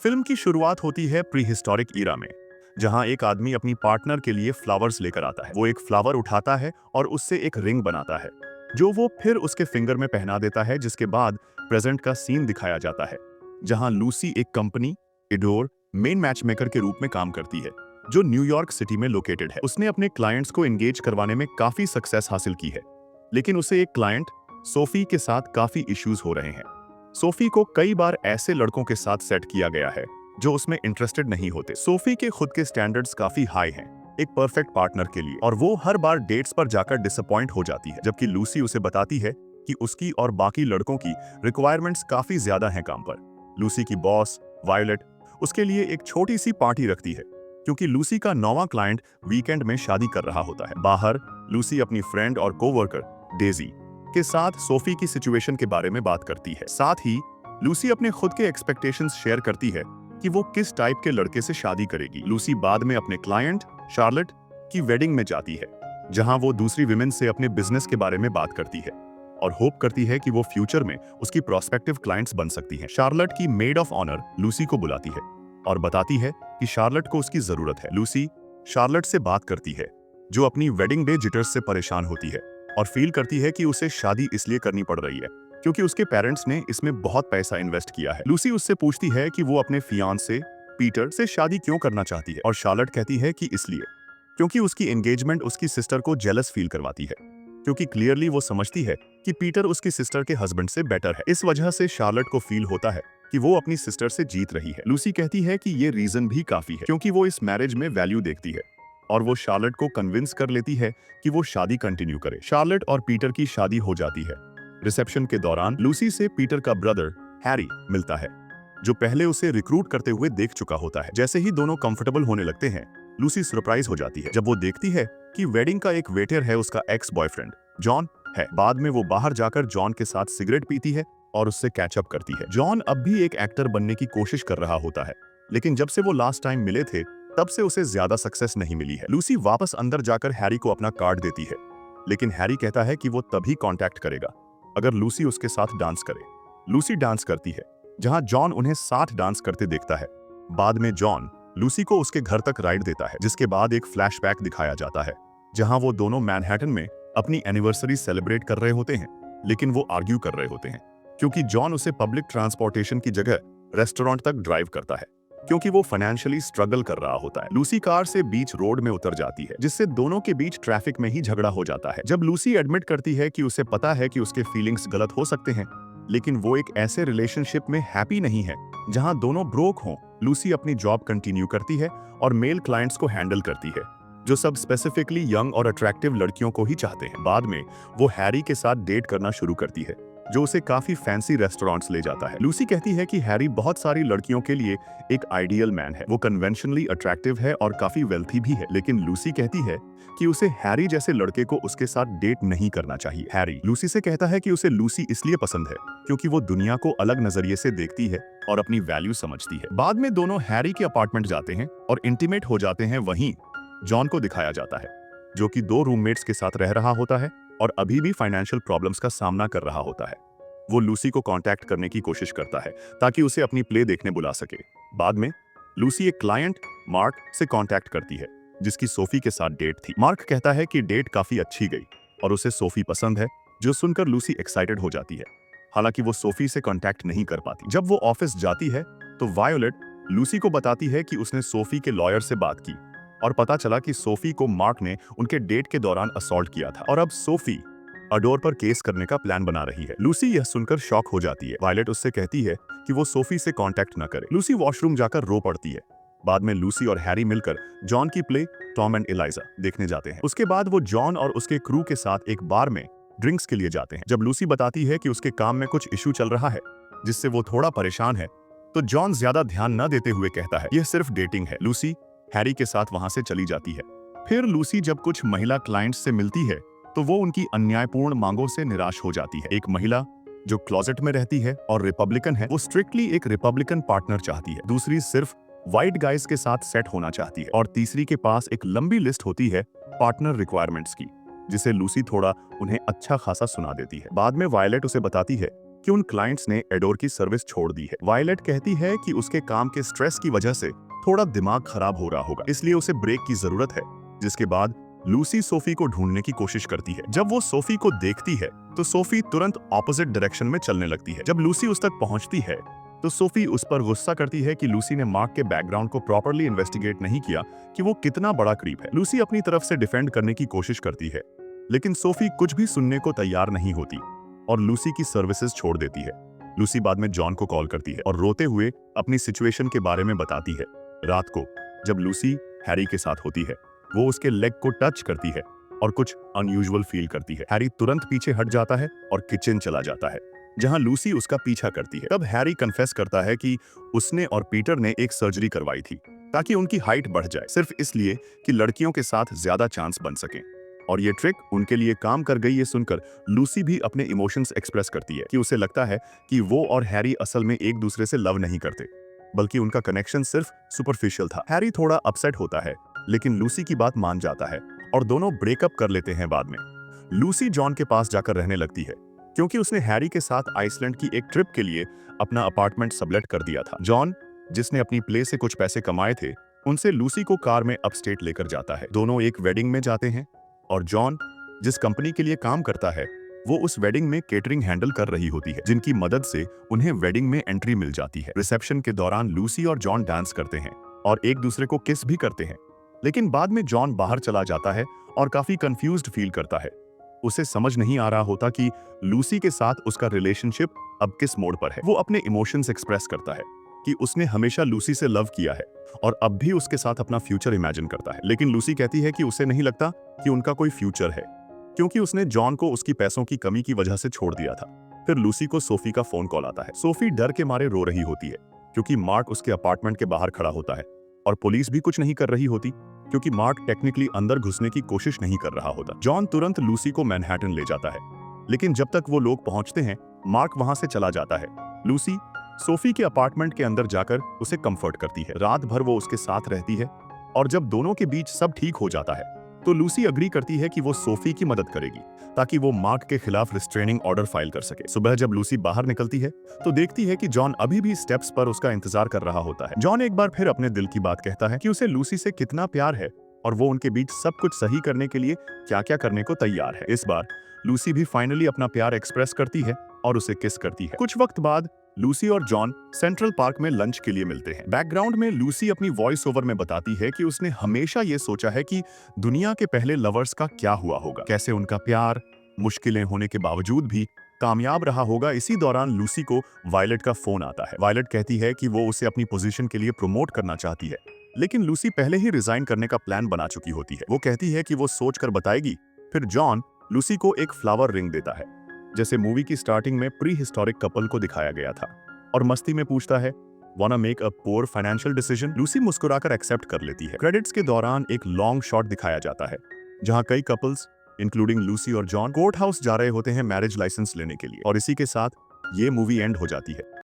Film की शुरुआत होती है प्री हिस्टोरिक ईरा में, जहां एक आदमी अपनी पार्टनर के लिए फ्लावर्स लेकर आता है। वो एक फ्लावर उठाता है और उससे एक रिंग बनाता है, जो वो फिर उसके फिंगर में पहना देता है। जिसके बाद प्रेजेंट का सीन दिखाया जाता है, जहां लूसी एक कंपनी एडोर मेन मैचमेकर के रूप में काम करती है, जो न्यूयॉर्क सिटी में लोकेटेड है। उसने अपने क्लाइंट्स को एंगेज करवाने में काफी सक्सेस हासिल की है, लेकिन उसे एक क्लाइंट सोफी के साथ काफी इश्यूज हो रहे हैं। सोफी को कई बार ऐसे लड़कों के साथ सेट किया गया है जो उसमें इंटरेस्टेड नहीं होते। सोफी के खुद के स्टैंडर्ड्स काफी हाई हैं एक परफेक्ट पार्टनर के लिए, और वो हर बार डेट्स पर जाकर डिसअपॉइंट हो जाती है। जबकि लूसी उसे बताती है कि उसकी और बाकी लड़कों की रिक्वायरमेंट्स काफी ज्यादा हैं काम पर। लूसी की बॉस वायोलेट उसके लिए एक छोटी सी पार्टी रखती है, क्योंकि लूसी का नौवां क्लाइंट वीकेंड में शादी कर रहा होता है। बाहर लूसी अपनी फ्रेंड और कोवर्कर डेजी के साथ सोफी की सिचुएशन के बारे में बात करती है। साथ ही लूसी अपने खुद के एक्सपेक्टेशंस शेयर करती है कि वो किस टाइप के लड़के से शादी करेगी। लूसी बाद में अपने क्लाइंट शार्लेट की वेडिंग में जाती है, जहां वो दूसरी विमेन से अपने बिजनेस के बारे में बात करती है और होप करती है कि वो फ्यूचर में उसकी प्रोस्पेक्टिव क्लाइंट्स बन सकती हैं। शार्लेट की मेड ऑफ ऑनर लूसी को बुलाती है और बताती है कि शार्लेट को उसकी जरूरत है। लूसी शार्लेट से बात करती है, जो अपनी वेडिंग डे जिटर्स से परेशान होती है और फील करती है कि उसे शादी इसलिए करनी पड़ रही है क्योंकि उसके पेरेंट्स ने इसमें बहुत पैसा इन्वेस्ट किया है। लूसी उससे पूछती है कि वो अपने फियांसे पीटर से शादी क्यों करना चाहती है, और शार्लेट कहती है कि इसलिए क्योंकि उसकी एंगेजमेंट उसकी सिस्टर को जेलस फील करवाती है, क्योंकि क्लियरली वो समझती है कि पीटर उसकी सिस्टर के हस्बैंड से बेटर है। इस वजह से शार्लेट को फील होता है कि वो अपनी सिस्टर से जीत रही है। लूसी कहती है कि ये रीजन भी काफी है, क्योंकि वो इस मैरिज में वैल्यू देखती है, और वो शार्लेट को कन्विंस कर लेती है कि वो शादी कंटिन्यू करे। शार्लेट और पीटर की शादी हो जाती है। रिसेप्शन के दौरान लूसी से पीटर का ब्रदर हैरी मिलता है, जो पहले उसे रिक्रूट करते हुए देख चुका होता है। जैसे ही दोनों कंफर्टेबल होने लगते हैं, लूसी सरप्राइज हो जाती है जब वो देखती है कि वेडिंग का एक वेटर है उसका एक्स बॉयफ्रेंड जॉन है। बाद में वो बाहर जाकर जॉन के साथ सिगरेट पीती है और उससे कैचअप करती है। जॉन अब भी एक एक्टर बनने की कोशिश कर रहा होता है, लेकिन जब से वो लास्ट टाइम मिले थे तब से उसे ज्यादा सक्सेस नहीं मिली है। लूसी वापस अंदर जाकर हैरी को अपना कार्ड देती है, लेकिन हैरी कहता है कि वो तभी कांटेक्ट करेगा अगर लूसी उसके साथ डांस करे। लूसी डांस करती है, जहां जॉन उन्हें साथ डांस करते देखता है। बाद में जॉन लूसी को उसके घर तक राइड देता है, जिसके बाद एक फ्लैशबैक दिखाया जाता है जहां वो दोनों मैनहट्टन में अपनी एनिवर्सरी सेलिब्रेट कर रहे होते हैं, लेकिन वो आर्ग्यू कर रहे होते हैं क्योंकि जॉन उसे पब्लिक ट्रांसपोर्टेशन की जगह रेस्टोरेंट तक ड्राइव करता है, क्योंकि वो फाइनेंशियली स्ट्रगल कर रहा होता है। लूसी कार से बीच रोड में उतर जाती है, जिससे दोनों के बीच ट्रैफिक में ही झगड़ा हो जाता है। जब लूसी एडमिट करती है कि उसे पता है कि उसके फीलिंग्स गलत हो सकते हैं, लेकिन वो एक ऐसे रिलेशनशिप में हैप्पी नहीं है जहां दोनों ब्रोक हों, लूसी अपनी जॉब कंटिन्यू करती है और मेल क्लाइंट्स को हैंडल करती है, जो सब स्पेसिफिकली यंग और अट्रैक्टिव लड़कियों को ही चाहते हैं। बाद में वो हैरी के साथ डेट करना शुरू करती है, जो उसे काफी फैंसी रेस्टोरेंट्स ले जाता है। लूसी कहती है कि हैरी बहुत सारी लड़कियों के लिए एक आइडियल मैन है। वो कन्वेंशनली अट्रैक्टिव है और काफी वेल्थी भी है, लेकिन लूसी कहती है कि उसे हैरी जैसे लड़के को उसके साथ डेट नहीं करना चाहिए। हैरी लूसी से कहता है कि उसे लूसी इसलिए पसंद है क्योंकि वो दुनिया को अलग नजरिए से देखती है और अपनी वैल्यू समझती है। बाद में दोनों हैरी के अपार्टमेंट जाते हैं और इंटीमेट हो जाते हैं। वहीं जॉन को दिखाया जाता है, जो कि 2 रूममेट्स के साथ रह रहा होता है और अभी भी फाइनेंशियल प्रॉब्लम्स का सामना कर रहा होता है। वो लूसी को कांटेक्ट करने की कोशिश करता है ताकि उसे अपनी प्ले देखने बुला सके। बाद में लूसी एक क्लाइंट मार्क से कांटेक्ट करती है, जिसकी सोफी के साथ डेट थी। मार्क कहता है कि डेट काफी अच्छी गई और उसे सोफी पसंद है, जो सुनकर लूसी एक्साइटेड हो जाती है। हालांकि वो सोफी से कांटेक्ट नहीं कर पाती। जब वो ऑफिस जाती है तो वायोलेट लूसी को बताती है कि उसने सोफी के लॉयर से बात की और पता चला कि सोफी को मार्क ने उनके डेट के दौरान असॉल्ट किया था और अब सोफी अडोर पर केस करने का प्लान बना रही है। लूसी यह सुनकर शॉक हो जाती है। वायलेट उससे कहती है कि वो सोफी से कांटेक्ट न करे। लूसी वॉशरूम जाकर रो पड़ती है। बाद में लूसी और हैरी मिलकर जॉन की प्ले टॉम एंड एलाइजा देखने जाते हैं। उसके बाद वो जॉन और उसके क्रू के साथ एक बार में ड्रिंक्स के लिए जाते हैं। जब लूसी बताती है कि उसके काम में कुछ इशू चल रहा है जिससे वो थोड़ा परेशान है, तो जॉन ज्यादा ध्यान न देते हुए कहता है यह सिर्फ डेटिंग है। लूसी हैरी के साथ वहां से चली जाती है। फिर लूसी जब कुछ महिला क्लाइंट्स से मिलती है तो वो उनकी अन्यायपूर्ण मांगों से निराश हो जाती है। एक महिला जो क्लोजेट में रहती है और रिपब्लिकन है, वो स्ट्रिक्टली एक रिपब्लिकन पार्टनर चाहती है। दूसरी सिर्फ व्हाइट गाइज के साथ सेट होना चाहती है और तीसरी के पास एक लंबी लिस्ट होती है पार्टनर रिक्वायरमेंट्स की, जिसे लूसी थोड़ा उन्हें अच्छा खासा सुना देती है। बाद में वायलेट उसे बताती है कि उन क्लाइंट्स ने एडोर की सर्विस छोड़ दी है। वायलेट कहती है कि उसके काम के स्ट्रेस की वजह से थोड़ा दिमाग खराब हो रहा होगा, इसलिए उसे ब्रेक की जरूरत है। जिसके बाद लूसी सोफी को ढूंढने की कोशिश करती है। जब वो सोफी को देखती है तो सोफी तुरंत ऑपोजिट डायरेक्शन में चलने लगती है। जब लूसी उस तक पहुंचती है तो सोफी उस पर गुस्सा करती है कि लूसी ने मार्क के बैकग्राउंड को प्रॉपर्ली इन्वेस्टिगेट नहीं किया कि वो कितना बड़ा क्रीप है। लूसी अपनी तरफ से डिफेंड करने की कोशिश करती है, लेकिन सोफी कुछ भी सुनने को तैयार नहीं होती और लूसी की सर्विसेज छोड़ देती है। लूसी बाद में जॉन को कॉल करती है और रोते हुए अपनी सिचुएशन के बारे में बताती है। रात को जब लूसी हैरी के साथ होती है, वो उसके लेग को टच करती है और कुछ अनयूजुअल फील करती है। हैरी तुरंत पीछे हट जाता है और किचन चला जाता है, जहां लूसी उसका पीछा करती है। तब हैरी कन्फेस करता है कि उसने और पीटर ने एक सर्जरी करवाई थी ताकि उनकी हाइट बढ़ जाए, सिर्फ इसलिए कि लड़कियों के साथ ज्यादा चांस बन सके। और ये ट्रिक उनके लिए काम कर गई। ये सुनकर लूसी भी अपने इमोशंस एक्सप्रेस करती है कि उसे लगता है कि वो और हैरी असल में एक दूसरे से लव नहीं करते, बल्कि उनका कनेक्शन सिर्फ सुपरफिशियल था। हैरी थोड़ा अपसेट होता है, लेकिन लूसी की बात मान जाता है और दोनों ब्रेकअप कर लेते हैं। बाद में लूसी जॉन के पास जाकर रहने लगती है, क्योंकि उसने हैरी के साथ आइसलैंड की एक ट्रिप के लिए अपना अपार्टमेंट सबलेट कर दिया था। जॉन, जिसने अपनी प्ले से कुछ पैसे कमाए थे, उनसे लूसी को कार में अपस्टेट लेकर जाता है। दोनों एक वेडिंग में जाते हैं और जॉन, जिस कंपनी के लिए काम करता है, वो उस वेडिंग में केटरिंग हैंडल कर रही होती है, जिनकी मदद से उन्हें वेडिंग में एंट्री मिल जाती है। रिसेप्शन के दौरान लूसी और जॉन डांस करते हैं और एक दूसरे को किस भी करते हैं, लेकिन बाद में जॉन बाहर चला जाता है और काफी कंफ्यूज्ड फील करता है। उसे समझ नहीं आ रहा होता कि लूसी के साथ उसका रिलेशनशिप अब किस मोड़ पर है। वो अपने इमोशंस एक्सप्रेस करता है कि उसने हमेशा लूसी से लव किया है और अब भी उसके साथ अपना फ्यूचर इमेजिन करता है, लेकिन लूसी कहती है कि उसे नहीं लगता कि उनका कोई फ्यूचर है, क्योंकि उसने जॉन को उसकी पैसों की कमी की वजह से छोड़ दिया था। फिर लूसी को सोफी का फोन कॉल आता है। सोफी डर के मारे रो रही होती है, क्योंकि मार्क उसके अपार्टमेंट के बाहर खड़ा होता है और पुलिस भी कुछ नहीं कर रही होती, क्योंकि मार्क टेक्निकली अंदर घुसने की कोशिश नहीं कर रहा होता। जॉन तुरंत लूसी को मैनहट्टन ले जाता है, लेकिन जब तक वो लोग पहुंचते हैं, मार्क वहां से चला जाता है। लूसी सोफी के अपार्टमेंट के अंदर जाकर उसे कंफर्ट करती है। रात भर वो उसके साथ रहती है और जब दोनों के बीच सब ठीक हो जाता है, तो लूसी अग्री करती है कि वो सोफी की मदद करेगी ताकि वो मार्क के खिलाफ रिस्ट्रेनिंग ऑर्डर फाइल कर सके। सुबह जब लूसी बाहर निकलती है तो देखती है कि जॉन अभी भी स्टेप्स पर उसका इंतजार कर रहा होता है। जॉन एक बार फिर अपने दिल की बात कहता है कि उसे लूसी से कितना प्यार है और वो उनके बीच सब कुछ सही करने के लिए क्या क्या करने को तैयार है। इस बार लूसी भी फाइनली अपना प्यार एक्सप्रेस करती है और उसे किस करती है। कुछ वक्त बाद लूसी और जॉन सेंट्रल पार्क में लंच के लिए मिलते हैं। बैकग्राउंड में लूसी अपनी वॉइस ओवर में बताती है कि उसने हमेशा ये सोचा है कि दुनिया के पहले लवर्स का क्या हुआ होगा, कैसे उनका प्यार मुश्किलें होने के बावजूद भी कामयाब रहा होगा। इसी दौरान लूसी को वायलेट का फोन आता है। वायलेट कहती है कि वो उसे अपनी पोजीशन के लिए प्रमोट करना चाहती है, लेकिन लूसी पहले ही रिजाइन करने का प्लान बना चुकी होती है। वो कहती है कि वो सोच कर बताएगी। फिर जॉन लूसी को एक फ्लावर रिंग देता है, जैसे मूवी की स्टार्टिंग में प्री हिस्टोरिक कपल को दिखाया गया था, और मस्ती में पूछता है, वाना make a poor financial decision. Lucy मुस्कुराकर एक्सेप्ट कर लेती है। क्रेडिट्स के दौरान एक लॉन्ग शॉट दिखाया जाता है, जहां कई कपल्स इंक्लूडिंग लूसी और जॉन कोर्ट हाउस जा रहे होते हैं मैरिज लाइसेंस लेने के लिए, और इसी के साथ ये मूवी एंड हो जाती है।